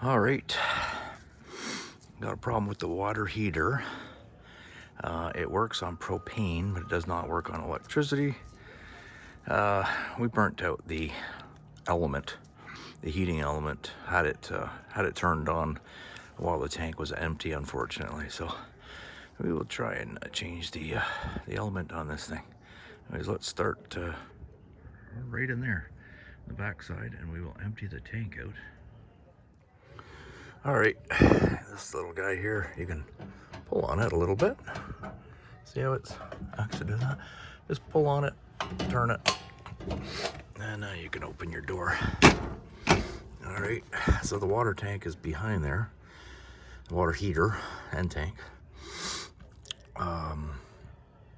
All right, got a problem with the water heater. It works on propane, but it does not work on electricity. We burnt out the element, the heating element, had it turned on while the tank was empty, unfortunately. So we will try and change the element on this thing. Anyways, let's start right in there, the backside, and we will empty the tank out. All right, this little guy here, you can pull on it a little bit. See how it's actually doing that? Just pull on it, turn it, and now you can open your door. All right, so the water tank is behind there, the water heater and tank.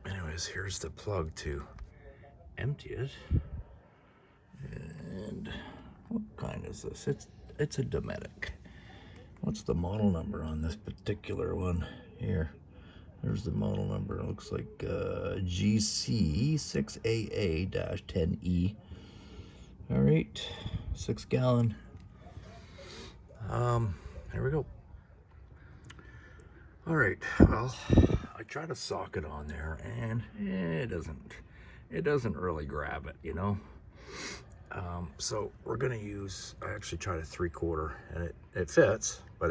Anyways, here's the plug to empty it. And what kind is this? It's a Dometic. What's the model number on this particular one here? There's the model number. It looks like GC6AA-10E. All right, 6 gallon. There we go. All right, well, I try to sock it on there, and it doesn't really grab it, you know. So we're gonna use, I actually tried a 3/4, and it fits, but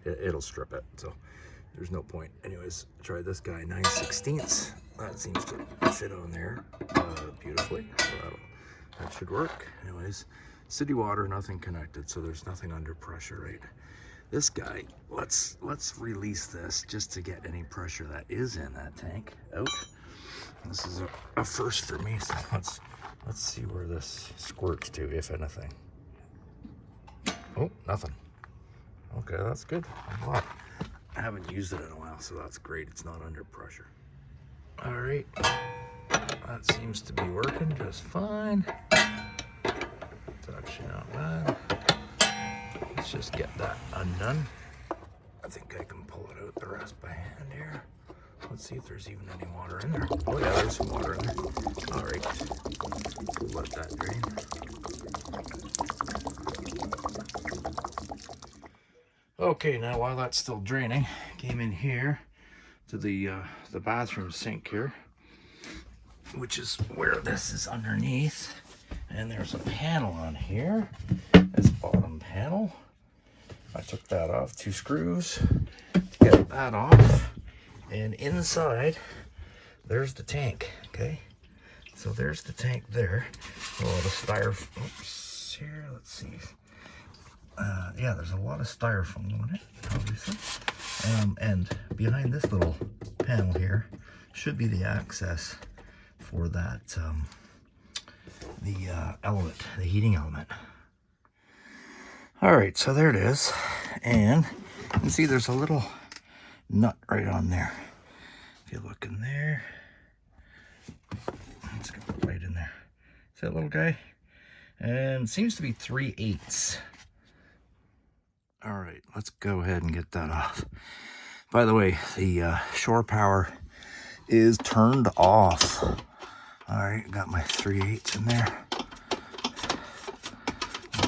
it'll strip it, so there's no point. Anyways, try this guy, 9/16. That seems to fit on there beautifully, so that should work. Anyways, city water, nothing connected, so there's nothing under pressure, right? This guy, let's release this just to get any pressure that is in that tank out. This is a first for me, so let's see where this squirts to, if anything. Oh, nothing. Okay, that's good. I haven't used it in a while, so that's great. It's not under pressure. All right, that seems to be working just fine. It's actually not bad. Let's just get that undone. I think I can pull it out the rest by hand here. Let's see if there's even any water in there. Oh yeah, there's some water in there. All right, we'll let that drain. Okay, now while that's still draining, came in here to the bathroom sink here, which is where this is underneath. And there's a panel on here, this bottom panel. I took that off, 2 screws to get that off. And inside, there's the tank, okay? So there's the tank there. A lot of styrofoam. Oops, here, let's see. Yeah, there's a lot of styrofoam on it, obviously. And behind this little panel here should be the access for that, the element, the heating element. All right, so there it is. And you can see there's a little nut right on there. If you look in there, let's go right in there. See that little guy? And it seems to be 3/8. All right, let's go ahead and get that off. By the way, the shore power is turned off. All right, got my 3/8 in there.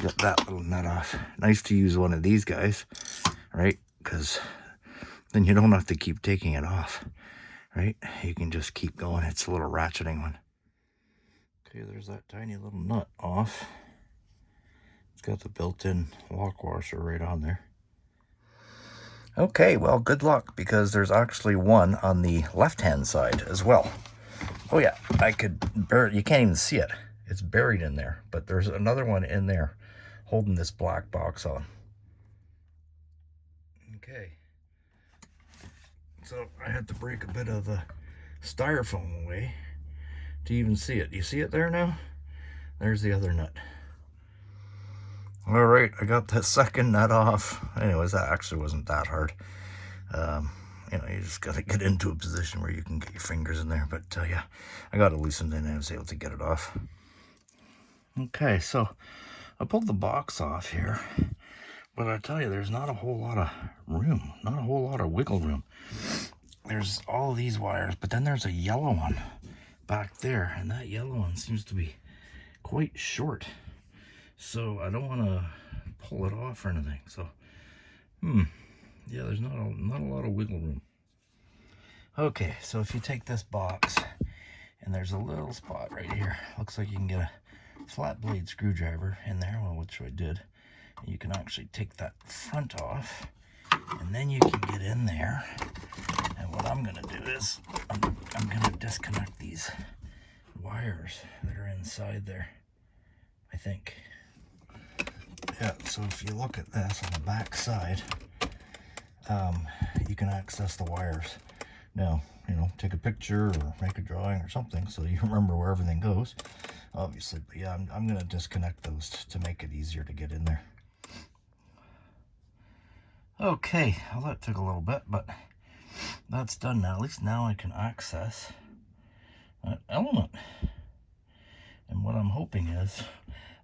Get that little nut off. Nice to use one of these guys, right? Because then you don't have to keep taking it off, right? You can just keep going. It's a little ratcheting one. Okay, there's that tiny little nut off. It's got the built-in lock washer right on there. Okay, well, good luck, because there's actually one on the left-hand side as well. Oh yeah, I could you can't even see it. It's buried in there, but there's another one in there holding this black box on. Okay. So I had to break a bit of the styrofoam away to even see it. You see it there now? There's the other nut. All right, I got the second nut off. Anyways, that actually wasn't that hard. You know, you just got to get into a position where you can get your fingers in there. But yeah, I got it loosened and I was able to get it off. Okay, so I pulled the box off here, but I tell you, there's not a whole lot of room, not a whole lot of wiggle room. There's all of these wires, but then there's a yellow one back there, and that yellow one seems to be quite short. So I don't want to pull it off or anything. So, yeah, there's not a lot of wiggle room. Okay, so if you take this box, and there's a little spot right here. Looks like you can get a flat blade screwdriver in there, well, which I did. And you can actually take that front off, and then you can get in there. And what I'm gonna do is, I'm gonna disconnect these wires that are inside there, I think. Yeah, so if you look at this on the back side, you can access the wires. Now, you know, take a picture or make a drawing or something so you remember where everything goes, obviously. But yeah, I'm going to disconnect those to make it easier to get in there. Okay, well, that took a little bit, but that's done now. At least now I can access that element. And what I'm hoping is,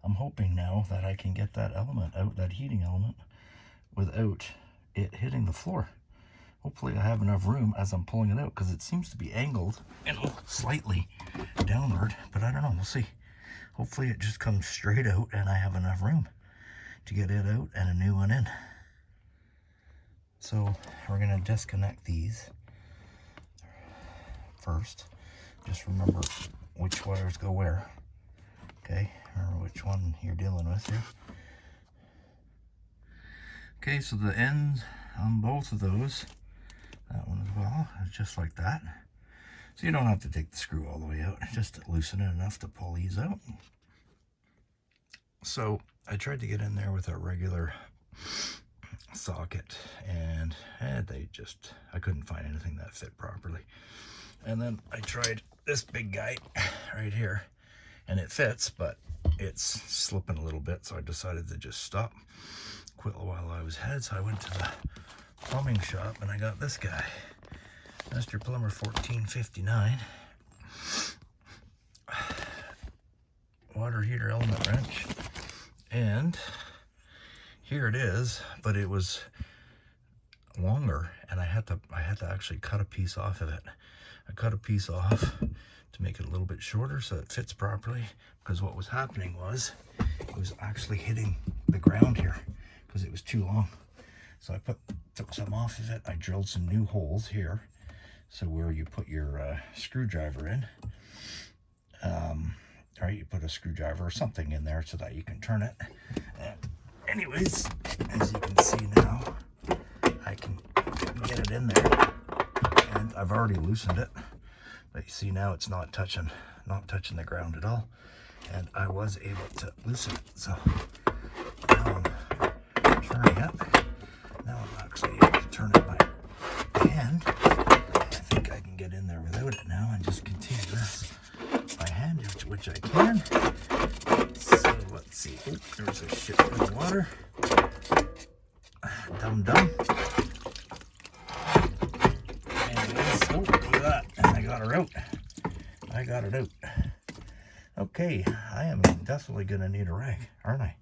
I'm hoping now that I can get that element out, that heating element, without it hitting the floor. Hopefully I have enough room as I'm pulling it out, because it seems to be angled, you know, slightly downward, but I don't know, we'll see. Hopefully it just comes straight out and I have enough room to get it out and a new one in. So we're going to disconnect these first. Just remember which wires go where. Okay, remember which one you're dealing with here. Okay, so the ends on both of those, that one as well, is just like that. So you don't have to take the screw all the way out, just to loosen it enough to pull these out. So I tried to get in there with a regular socket, and I couldn't find anything that fit properly. And then I tried this big guy right here, and it fits, but it's slipping a little bit, so I decided to just stop, quit while I was ahead. So I went to the plumbing shop and I got this guy, Mr. Plumber 1459 water heater element wrench, and here it is, but it was longer, and I had to actually cut a piece off of it. I cut a piece off to make it a little bit shorter so it fits properly, because what was happening was it was actually hitting the ground here because it was too long. So I took some off of it. I drilled some new holes here, so where you put your screwdriver in, right, you put a screwdriver or something in there so that you can turn it. Anyways, as you can see now, I can get it in there, and I've already loosened it, but you see now it's not touching the ground at all, and I was able to loosen it. So now I'm turning it. Now I'm actually able to turn it by hand. I think I can get in there without it now and just continue this by hand, which I can. So let's see. Oh, there's a shit ton of water. Dum. Anyways, oh, look at that. And I got her out. I got it out. Okay, I am definitely going to need a rag, aren't I?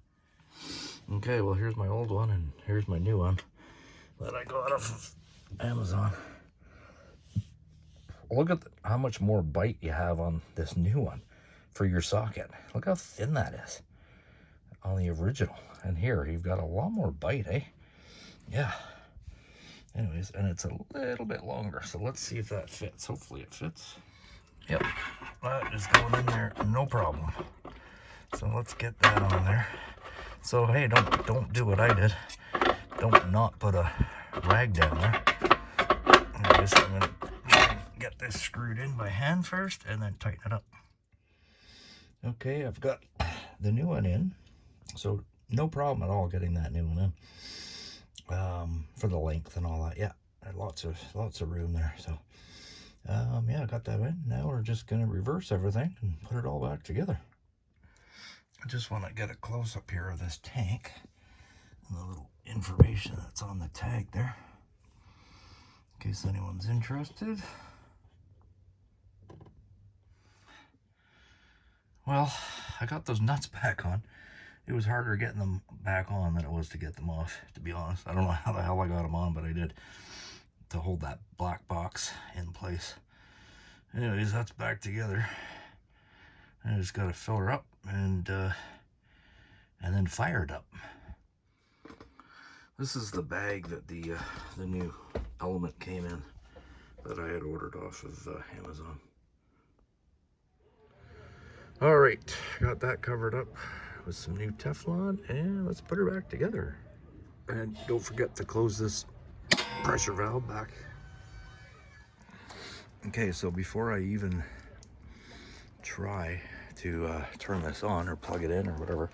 Okay, well, here's my old one, and here's my new one that I got off of Amazon. Look at how much more bite you have on this new one for your socket. Look how thin that is on the original. And here, you've got a lot more bite, eh? Yeah. Anyways, and it's a little bit longer, so let's see if that fits. Hopefully it fits. Yep, that is going in there, no problem. So let's get that on there. So hey, don't do what I did. Don't not put a rag down there. Anyways, I'm gonna get this screwed in by hand first and then tighten it up. Okay, I've got the new one in, so no problem at all getting that new one in. For the length and all that, yeah, lots of room there. So yeah, I got that in. Now we're just gonna reverse everything and put it all back together. I just want to get a close up here of this tank and the little information that's on the tag there, in case anyone's interested. Well, I got those nuts back on. It was harder getting them back on than it was to get them off, to be honest. I don't know how the hell I got them on, but I did, to hold that black box in place. Anyways, that's back together. I just got to fill her up and then fire it up. This is the bag that the new element came in that I had ordered off of Amazon. All right, got that covered up with some new Teflon, and let's put her back together. And don't forget to close this pressure valve back. Okay, so before I even try to turn this on or plug it in or whatever,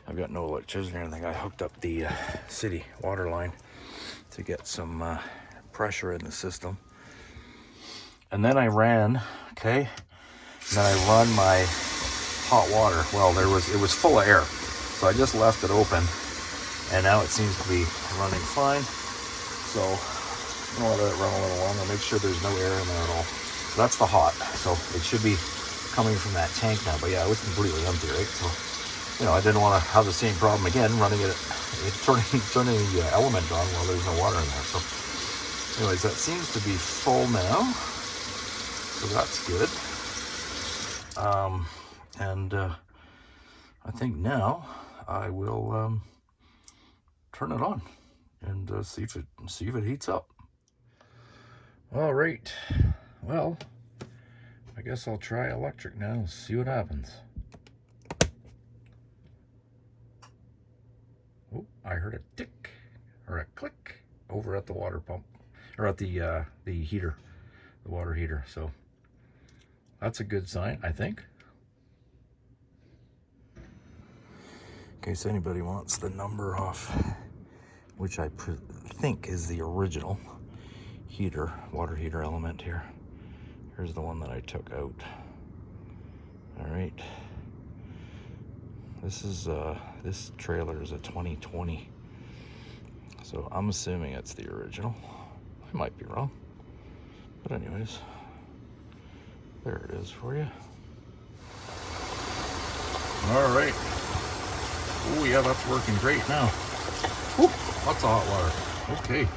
I've got no electricity or anything. I hooked up the city water line to get some pressure in the system. And then I ran, okay, and then I run my hot water. Well, it was full of air, so I just left it open, and now it seems to be running fine. So I'm gonna let it run a little longer, make sure there's no air in there at all. So that's the hot, so it should be coming from that tank now. But yeah, it was completely empty, right? So, you know, I didn't want to have the same problem again running it, turning the element on while there's no water in there. So anyways, that seems to be full now, so that's good. And I think now I will turn it on and see if it heats up. All right, well, I guess I'll try electric now, see what happens. Oh, I heard a tick or a click over at the water pump, or at the heater, the water heater. So that's a good sign, I think. In case anybody wants the number off, which I think is the original heater, water heater element here. Here's the one that I took out. All right. This trailer is a 2020, so I'm assuming it's the original. I might be wrong, but anyways, there it is for you. All right. Oh yeah, that's working great now. Whew, lots of hot water. Okay.